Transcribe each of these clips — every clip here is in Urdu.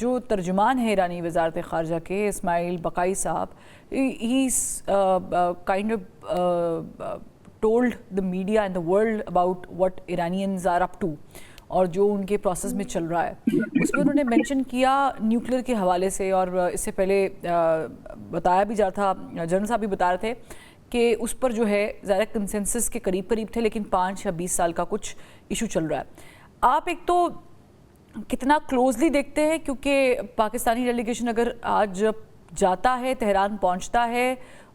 جو ترجمان ہے ایرانی وزارت خارجہ کے اسماعیل بقائی صاحب, he's kind of told the media and the world about what Iranians are up to اور جو ان کے پروسیس میں چل رہا ہے. اس میں انہوں نے مینشن کیا نیوکلیر کے حوالے سے, اور اس سے پہلے بتایا بھی جا تھا, جنرل صاحب بھی بتا رہے تھے کہ اس پر جو ہے ظاہر کنسنسس کے قریب تھے, لیکن 5 یا 20 سال کا کچھ ایشو چل رہا ہے. آپ ایک تو کتنا کلوزلی دیکھتے ہیں, کیونکہ پاکستانی ڈیلیگیشن اگر آج جاتا ہے, تہران پہنچتا ہے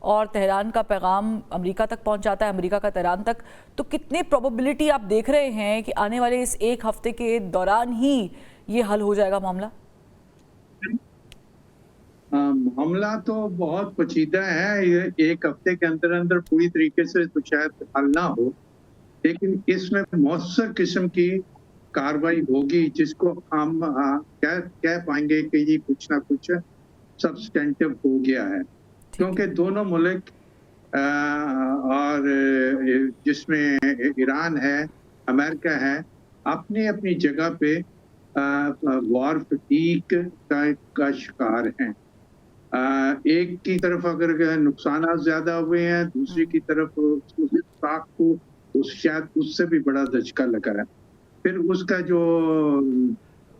اور تہران کا پیغام امریکہ تک پہنچ جاتا ہے, امریکہ کا تہران تک, تو کتنے پروبیبلٹی آپ دیکھ رہے ہیں کہ آنے والے اس ایک ہفتے کے دوران ہی یہ حل ہو جائے گا معاملہ؟ معاملہ تو بہت پیچیدہ ہے, ایک ہفتے کے اندر اندر پوری طریقے سے تو شاید حل نہ ہو, لیکن اس میں مؤثر قسم کی کاروائی ہوگی جس کو ہم کہہ پائیں گے کہ یہ کچھ نہ کچھ سبسٹینٹیو ہو گیا ہے. کیونکہ دونوں ملک اور جس میں ایران ہے, امریکہ ہے, اپنی اپنی جگہ پہ وار فٹیگ کا شکار ہیں. ایک کی طرف اگر نقصانات زیادہ ہوئے ہیں, دوسری کی طرف ساکھ کو شاید اس سے بھی بڑا دھچکا لگا ہے. پھر اس کا جو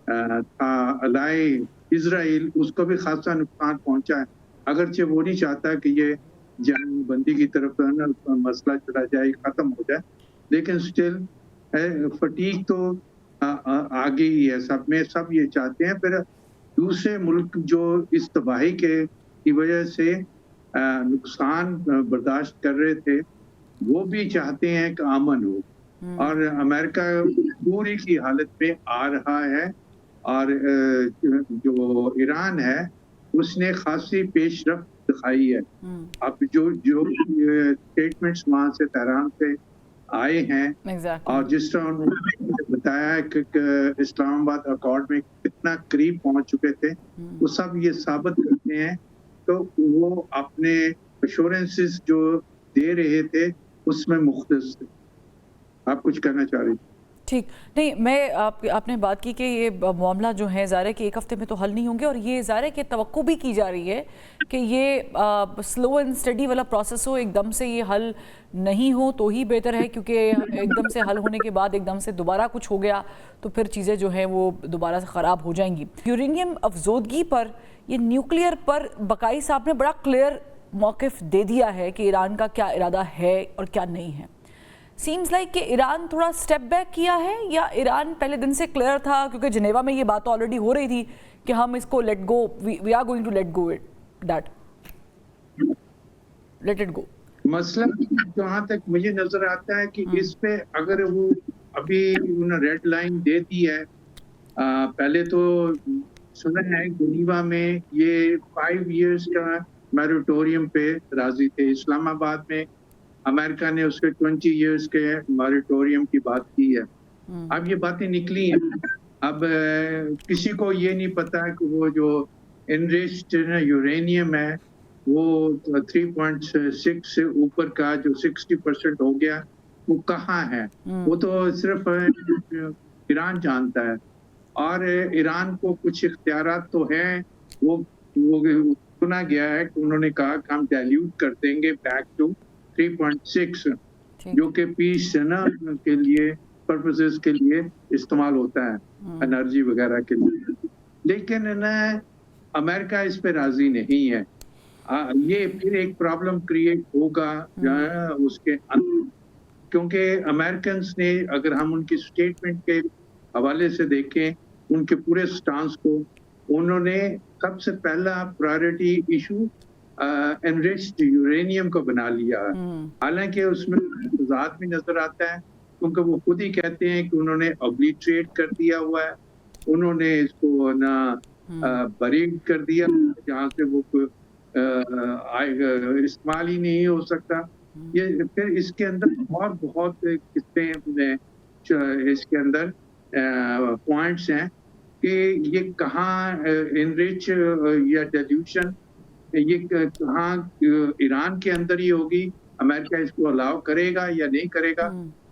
الائے اسرائیل, اس کو بھی خاصا نقصان پہنچا ہے, اگرچہ وہ نہیں چاہتا کہ یہ جنگ بندی کی طرف مسئلہ چلا جائے, ختم ہو جائے, لیکن سٹل فٹیگ تو آگے ہی ہے سب میں, سب یہ چاہتے ہیں. پھر دوسرے ملک جو اس تباہی کی وجہ سے نقصان برداشت کر رہے تھے, وہ بھی چاہتے ہیں کہ امن ہو, اور امریکہ پوری کی حالت میں آ رہا ہے. اور جو ایران ہے اس نے خاصی پیش رفت دکھائی ہے. اب جو اسٹیٹمنٹس وہاں سے تہران سے آئے ہیں, اور جس طرح انہوں نے بتایا ہے کہ اسلام آباد اکارڈ میں کتنا قریب پہنچ چکے تھے, وہ سب یہ ثابت کرتے ہیں. تو وہ اپنے ایشورنسز جو دے رہے تھے اس میں مختص تھے. آپ کچھ کہنا چاہ رہی تھے؟ ٹھیک نہیں, میں آپ نے بات کی کہ یہ معاملہ جو ہے ظاہر ہے کہ ایک ہفتے میں تو حل نہیں ہوں گے, اور یہ ظاہر ہے کہ توقع بھی کی جا رہی ہے کہ یہ سلو اینڈ اسٹڈی والا پروسیس ہو, ایک دم سے یہ حل نہیں ہو تو ہی بہتر ہے, کیونکہ ایک دم سے حل ہونے کے بعد ایک دم سے دوبارہ کچھ ہو گیا تو پھر چیزیں جو ہیں وہ دوبارہ سے خراب ہو جائیں گی. یورینیم افزودگی پر, یہ نیوکلیئر پر بقائی صاحب نے بڑا کلیئر موقف دے دیا ہے کہ ایران کا کیا ارادہ ہے اور کیا نہیں ہے. سیمز لائک کہ ایران تھوڑا سٹیپ بیک کیا ہے, یا ایران پہلے دن سے کلیئر تھا, کیونکہ جنیوا میں یہ بات آلریڈی ہو رہی تھی کہ ہم اس کو let go, we are going to let go it, let it go. مسئلہ جہاں تک مجھے نظر آتا ہے کہ اس پہ اگر وہ ابھی انہوں نے ریڈ لائن دے دی ہے, پہلے تو سنا ہے جنیوا میں یہ 5 ایئرز کا میریٹوریم پہ راضی تھے. اسلام آباد میں امریکہ نے اس کے 20 ایئرز کے موریٹوریم کی بات کی ہے. اب یہ باتیں نکلی ہیں, اب کسی کو یہ نہیں پتا کہ وہ جو انریچڈ یورینیم ہے وہ 3.6 سے اوپر کا جو 60% ہو گیا, وہ کہاں ہے. وہ تو صرف ایران جانتا ہے, اور ایران کو کچھ اختیارات تو ہیں. وہ سنا گیا ہے کہ انہوں نے کہا کہ ہم ڈائلیوٹ کر دیں گے بیک ٹو 3.6, جو کہ پیس کے لیے پرپسز کے لیے استعمال ہوتا ہے, انرجی وغیرہ کے لیے. لیکن امریکہ اس پہ راضی نہیں ہے. یہ پھر ایک پرابلم کریٹ ہوگا اس کے اندر, کیونکہ امریکنز نے, اگر ہم ان کی اسٹیٹمنٹ کے حوالے سے دیکھیں, ان کے پورے سٹانس کو, انہوں نے سب سے پہلا پرائیورٹی ایشو انریچڈ یورینیم کو بنا لیا ہے. حالانکہ اس میں تضاد بھی نظر آتا ہے, کیونکہ وہ خود ہی کہتے ہیں کہ انہوں نے اوبلیٹریٹ کر دیا ہوا ہے, انہوں نے اس کو بریڈ کر دیا جہاں سے وہ استعمال ہی نہیں ہو سکتا. یہ پھر اس کے اندر اور بہت قسطیں اس کے اندر پوائنٹس ہیں کہ یہ کہاں انریچ یا ڈیلیوشن, یہ کہاں ایران کے اندر ہی ہوگی, امریکہ اس کو الاؤ کرے گا یا نہیں کرے گا.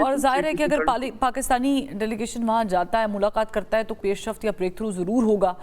اور ظاہر ہے کہ اگر پاکستانی ڈیلیگیشن وہاں جاتا ہے، ملاقات کرتا ہے تو پیش رفت یا بریک تھرو ضرور ہوگا.